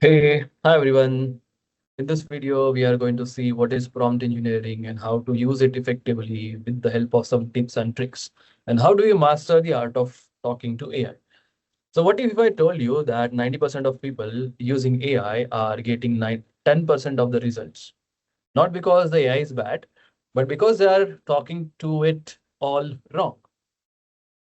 Hey, hi everyone. In this video, we are going to see what is prompt engineering and how to use it effectively with the help of some tips and tricks. And how do you master the art of talking to AI? So, what if I told you that 90% of people using AI are getting 10% of the results? Not because the AI is bad, but because they are talking to it all wrong.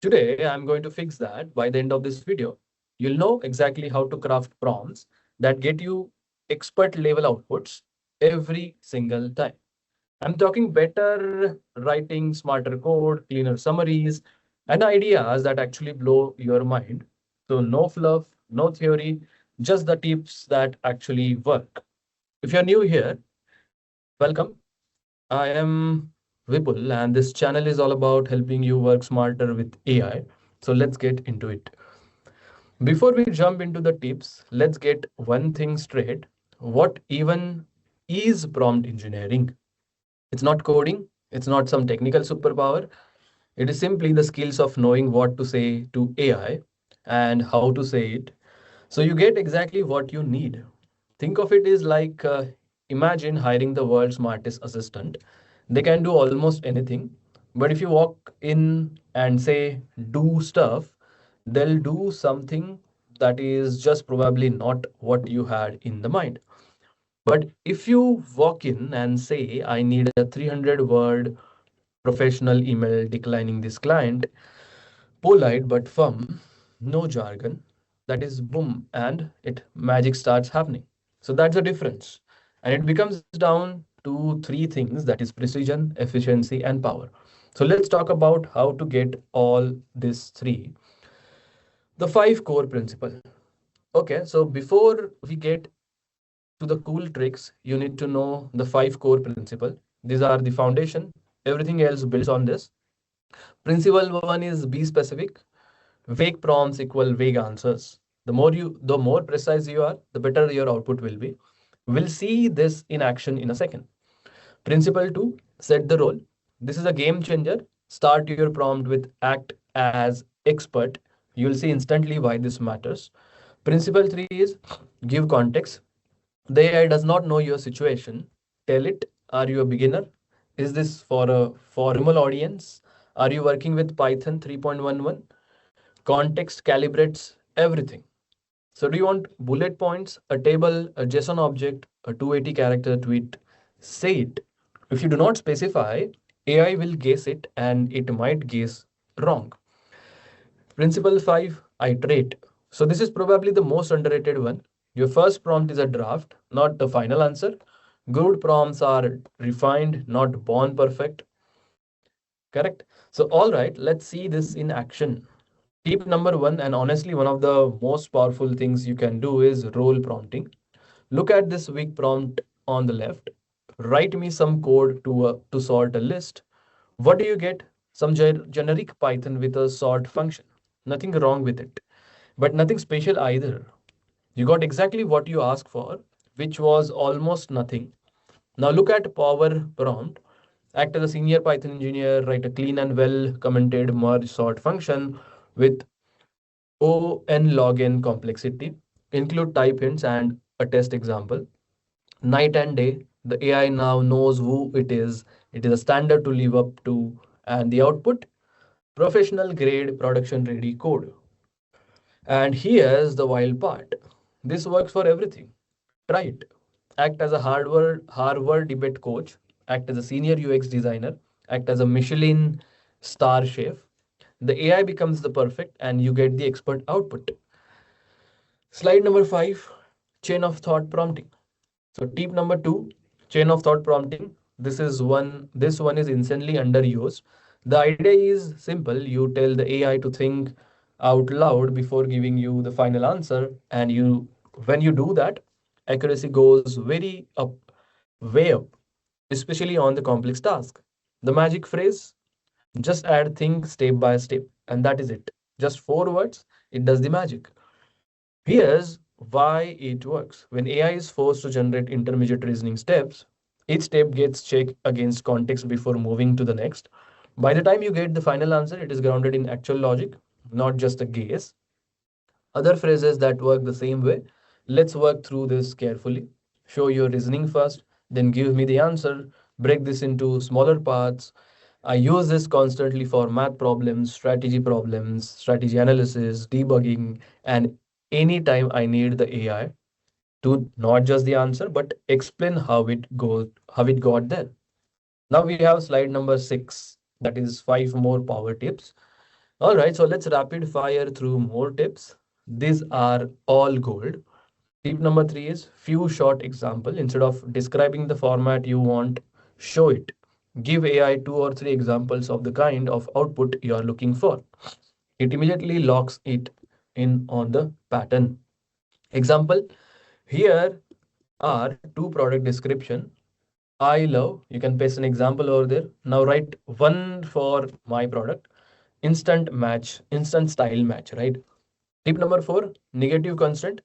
Today, I'm going to fix that by the end of this video. You'll know exactly how to craft prompts that get you expert level outputs every single time. I'm talking better writing, smarter code, cleaner summaries, and ideas that actually blow your mind. So, no fluff, no theory, just the tips that actually work. If you're new here, welcome. I am Vipul, and this channel is all about helping you work smarter with AI. So let's get into it. Before we jump into the tips, let's get one thing straight. What even is prompt engineering? It's not coding, it's not some technical superpower. It is simply the skills of knowing what to say to AI and how to say it so you get exactly what you need. Think of it as like imagine hiring the world's smartest assistant. They can do almost anything, but if you walk in and say, do stuff, they'll do something that is just probably not what you had in the mind. But if you walk in and say, I need a 300-word professional email declining this client, polite but firm, no jargon. That is boom, and it magic starts happening. So that's the difference. And it becomes down to three things, that is precision, efficiency, and power. So let's talk about how to get all these three. The five core principle. Okay, so before we get to the cool tricks, you need to know the five core principle. These are the foundation. Everything else builds on this. Principle one is be specific. Vague prompts equal vague answers. The more precise you are, the better your output will be. We'll see this in action in a second. Principle two, set the role. This is a game changer. Start your prompt with act as expert. You'll see instantly why this matters. Principle three is give context. The AI does not know your situation. Tell it, are you a beginner? Is this for a formal audience? Are you working with Python 3.11? Context calibrates everything. So do you want bullet points, a table, a JSON object, a 280 character tweet? Say it. If you do not specify, AI will guess it and it might guess wrong. Principle 5, iterate. So this is probably the most underrated one. Your first prompt is a draft, not the final answer. Good prompts are refined, not born perfect. Correct? So, all right, let's see this in action. Tip number one, and honestly, one of the most powerful things you can do is role prompting. Look at this weak prompt on the left. Write me some code to sort a list. What do you get? Some generic Python with a sort function. Nothing wrong with it, but nothing special either. You got exactly what you asked for, which was almost nothing. Now look at power prompt. Act as a senior Python engineer, write a clean and well commented merge sort function with O n log n complexity. Include type hints and a test example. Night and day, the AI now knows who it is. It is a standard to live up to. And the output, professional grade production ready code. And here's the wild part. This works for everything. Try it. Act as a Harvard debate coach, act as a senior UX designer, act as a Michelin star chef. The AI becomes the perfect and you get the expert output. Slide number 5, chain of thought prompting. So tip number 2, chain of thought prompting. This one is insanely underused. The idea is simple. You tell the AI to think out loud before giving you the final answer, and you when you do that, accuracy goes very up, way up, especially on the complex task. The magic phrase, just add things step by step, and that is it. Just 4 words, it does the magic. Here's why it works. When AI is forced to generate intermediate reasoning steps, each step gets checked against context before moving to the next. By the time you get the final answer, it is grounded in actual logic, not just a guess. Other phrases that work the same way. Let's work through this carefully. Show your reasoning first, then give me the answer. Break this into smaller parts. I use this constantly for math problems, strategy analysis, debugging, and anytime I need the AI to not just the answer, but explain how it got there. Now we have slide number 6, that is 5 more power tips. All right, so let's rapid fire through more tips. These are all gold. Tip number 3 is few short example. Instead of describing the format you want, show it. Give AI 2 or 3 examples of the kind of output you are looking for. It immediately locks it in on the pattern. Example, here are 2 product description. I love, you can paste an example over there. Now write one for my product. Instant style match, right? Tip number 4, negative constant.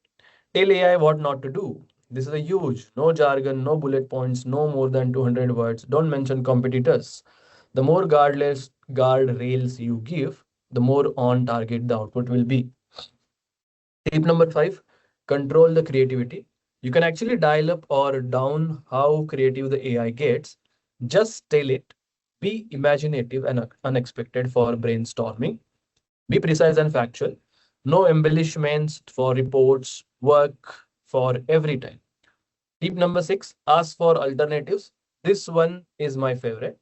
Tell AI what not to do. This is a huge, no jargon, no bullet points, no more than 200 words. Don't mention competitors. The more guardrails you give, the more on target the output will be. Tip number 5, control the creativity. You can actually dial up or down how creative the AI gets. Just tell it, be imaginative and unexpected for brainstorming. Be precise and factual. No embellishments for reports, work for every time. Tip number 6, ask for alternatives. This one is my favorite.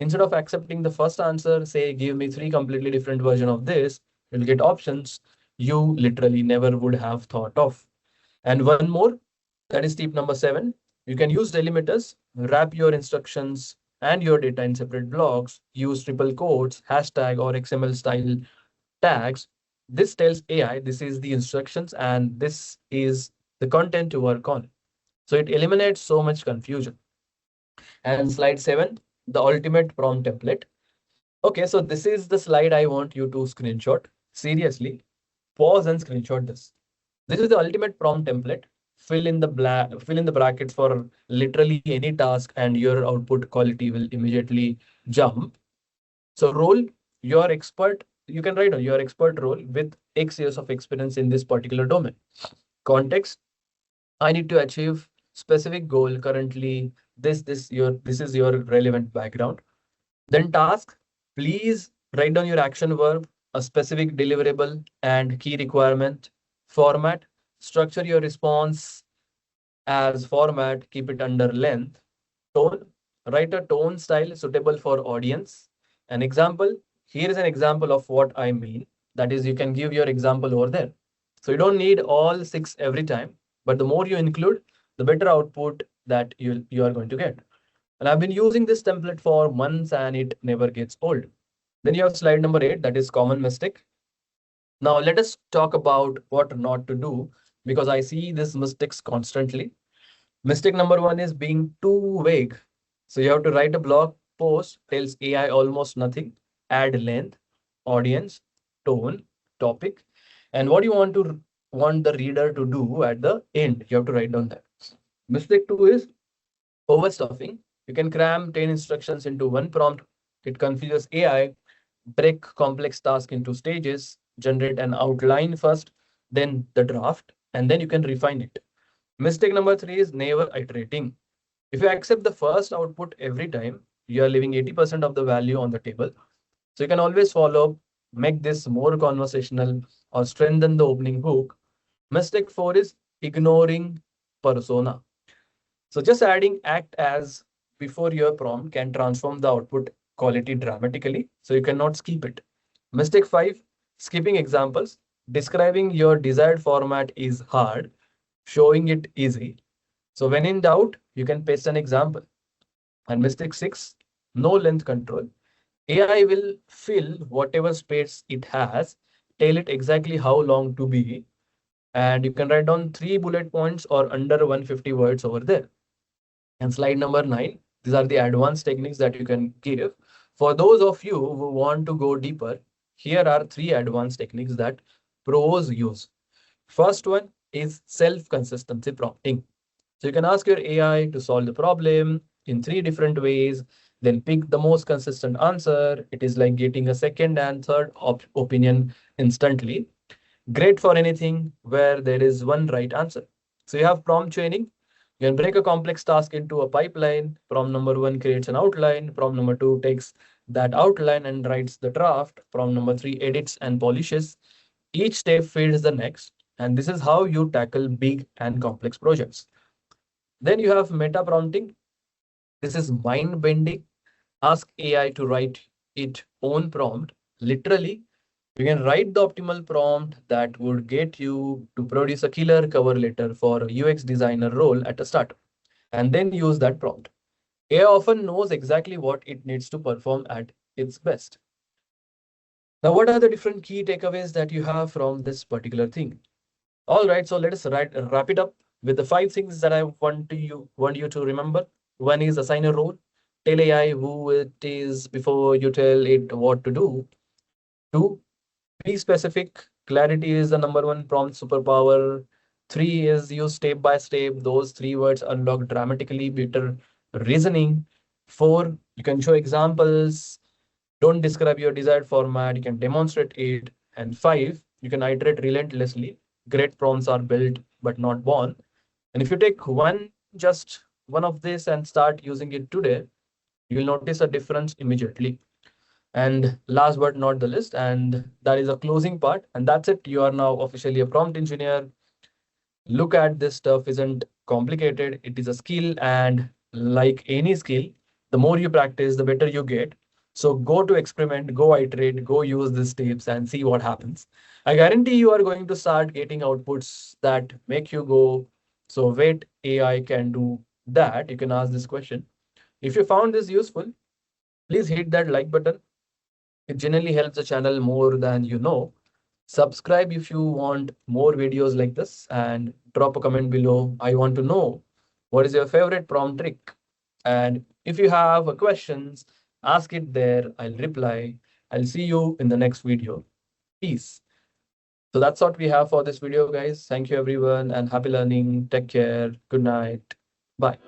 Instead of accepting the first answer, say, give me 3 completely different versions of this, you'll get options you literally never would have thought of. And one more, that is tip number 7. You can use delimiters, wrap your instructions and your data in separate blocks, use triple quotes, hashtag or XML style tags. This tells AI this is the instructions and this is the content to work on. So it eliminates so much confusion. And slide 7, the ultimate prompt template. Okay, so this is the slide I want you to screenshot. Seriously, pause and screenshot this. This is the ultimate prompt template. Fill in the brackets for literally any task and your output quality will immediately jump. So role, your expert, you can write on your expert role with X years of experience in this particular domain. Context, I need to achieve specific goal currently. This is your relevant background. Then task, please write down your action verb, a specific deliverable and key requirement. Format, structure your response as format, keep it under length. Tone, write a tone style suitable for audience. An example, here is an example of what I mean. That is, you can give your example over there. So you don't need all 6 every time, but the more you include, the better output that you are going to get. And I've been using this template for months and it never gets old. Then you have slide number 8, that is common mistake. Now let us talk about what not to do because I see these mistakes constantly. Mistake number 1 is being too vague. So you have to write a blog post, tells AI almost nothing, add length, audience, tone, topic, and what you want the reader to do at the end. You have to write down that. Mistake 2 is overstuffing. You can cram 10 instructions into one prompt. It confuses AI. Break complex tasks into stages, generate an outline first, then the draft, and then you can refine it. Mistake number 3 is never iterating. If you accept the first output every time, you are leaving 80% of the value on the table. So you can always follow up, make this more conversational, or strengthen the opening hook. Mistake 4 is ignoring persona. So just adding act as before your prompt can transform the output quality dramatically. So you cannot skip it. Mistake 5, skipping examples. Describing your desired format is hard, showing it easy. So when in doubt, you can paste an example. And mistake 6, no length control. AI will fill whatever space it has, tell it exactly how long to be, and you can write down 3 bullet points or under 150 words over there. And slide number 9, these are the advanced techniques that you can give. For those of you who want to go deeper, here are 3 advanced techniques that pros use. First one is self-consistency prompting. So you can ask your AI to solve the problem in 3 different ways, then pick the most consistent answer. It is like getting a second and third opinion instantly. Great for anything where there is one right answer. So you have prompt training. You can break a complex task into a pipeline. Prompt number one creates an outline. Prompt number two takes that outline and writes the draft. Prompt number three edits and polishes. Each step feeds the next. And this is how you tackle big and complex projects. Then you have meta prompting. This is mind bending. Ask AI to write its own prompt. Literally, you can write the optimal prompt that would get you to produce a killer cover letter for a UX designer role at a startup, and then use that prompt. AI often knows exactly what it needs to perform at its best. Now, what are the different key takeaways that you have from this particular thing? All right, so let us wrap it up with the five things that I want you to remember. One is assign a role. Tell AI who it is before you tell it what to do. Two, be specific. Clarity is the number one prompt superpower. Three is use step by step. Those three words unlock dramatically better reasoning. Four, you can show examples. Don't describe your desired format. You can demonstrate it. And five, you can iterate relentlessly. Great prompts are built but not born. And if you take just one of this and start using it today, you will notice a difference immediately. And last but not the least, and that is a closing part. And that's it. You are now officially a prompt engineer. Look at this stuff isn't complicated. It is a skill. And like any skill, the more you practice, the better you get. So go to experiment, go iterate, go use these tips and see what happens. I guarantee you are going to start getting outputs that make you go, so wait, AI can do that. You can ask this question. If you found this useful, please hit that like button. It generally helps the channel more than you know. Subscribe if you want more videos like this and drop a comment below. I want to know what is your favorite prompt trick. And if you have a questions, ask it there. I'll reply. I'll see you in the next video. Peace. So that's what we have for this video, guys. Thank you, everyone, and happy learning. Take care. Good night. Bye.